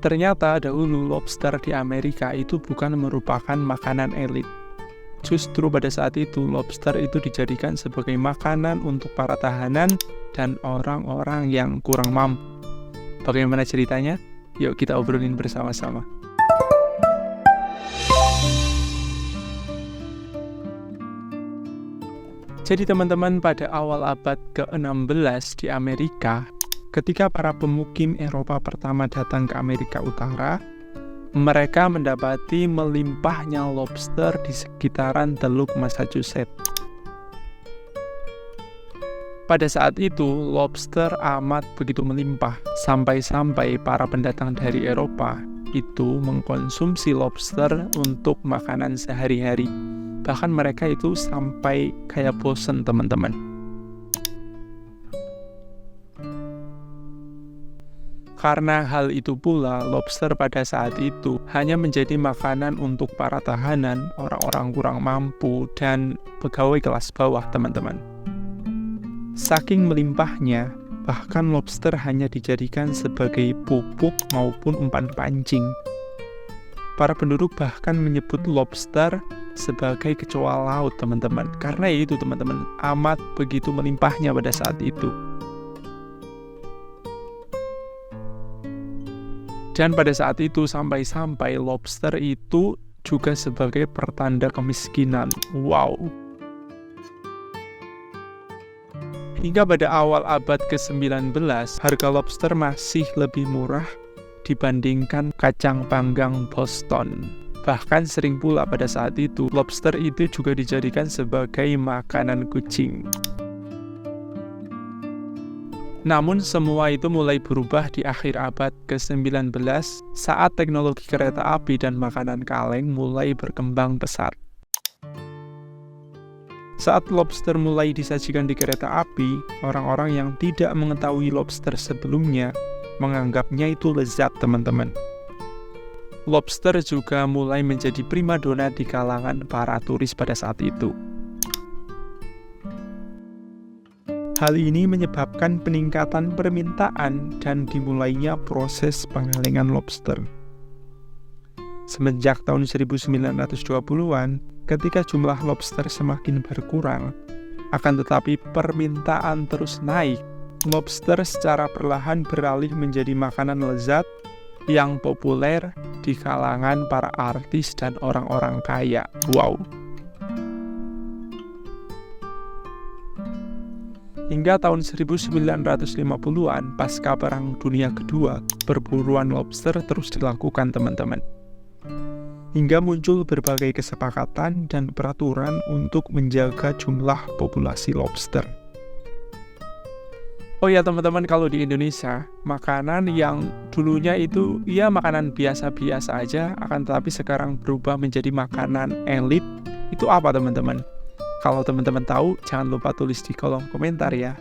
Ternyata dahulu lobster di Amerika itu bukan merupakan makanan elit. Justru pada saat itu lobster itu dijadikan sebagai makanan untuk para tahanan dan orang-orang yang kurang mampu. Bagaimana ceritanya? Yuk kita obrolin bersama-sama. Jadi teman-teman, pada awal abad ke-16 di Amerika, ketika para pemukim Eropa pertama datang ke Amerika Utara, mereka mendapati melimpahnya lobster di sekitaran Teluk Massachusetts. Pada saat itu, lobster amat begitu melimpah, sampai-sampai para pendatang dari Eropa itu mengkonsumsi lobster untuk makanan sehari-hari. Bahkan mereka itu sampai kayak bosen, teman-teman. Karena hal itu pula, lobster pada saat itu hanya menjadi makanan untuk para tahanan, orang-orang kurang mampu, dan pegawai kelas bawah, teman-teman. Saking melimpahnya, bahkan lobster hanya dijadikan sebagai pupuk maupun umpan pancing. Para penduduk bahkan menyebut lobster sebagai kecoa laut, teman-teman. Karena itu, teman-teman, amat begitu melimpahnya pada saat itu. Dan pada saat itu sampai-sampai lobster itu juga sebagai pertanda kemiskinan. Wow. Hingga pada awal abad ke-19, harga lobster masih lebih murah dibandingkan kacang panggang Boston. Bahkan sering pula pada saat itu, lobster itu juga dijadikan sebagai makanan kucing. Namun semua itu mulai berubah di akhir abad ke-19 saat teknologi kereta api dan makanan kaleng mulai berkembang pesat. Saat lobster mulai disajikan di kereta api, orang-orang yang tidak mengetahui lobster sebelumnya menganggapnya itu lezat, teman-teman. Lobster juga mulai menjadi primadona di kalangan para turis pada saat itu. Hal ini menyebabkan peningkatan permintaan dan dimulainya proses pengalengan lobster. Semenjak tahun 1920-an, ketika jumlah lobster semakin berkurang, akan tetapi permintaan terus naik, lobster secara perlahan beralih menjadi makanan lezat yang populer di kalangan para artis dan orang-orang kaya. Wow! Hingga tahun 1950-an, pasca Perang Dunia Kedua, perburuan lobster terus dilakukan, teman-teman. Hingga muncul berbagai kesepakatan dan peraturan untuk menjaga jumlah populasi lobster. Oh ya teman-teman, kalau di Indonesia, makanan yang dulunya itu ya makanan biasa-biasa aja, akan tetapi sekarang berubah menjadi makanan elit, itu apa teman-teman? Kalau teman-teman tahu, jangan lupa tulis di kolom komentar ya.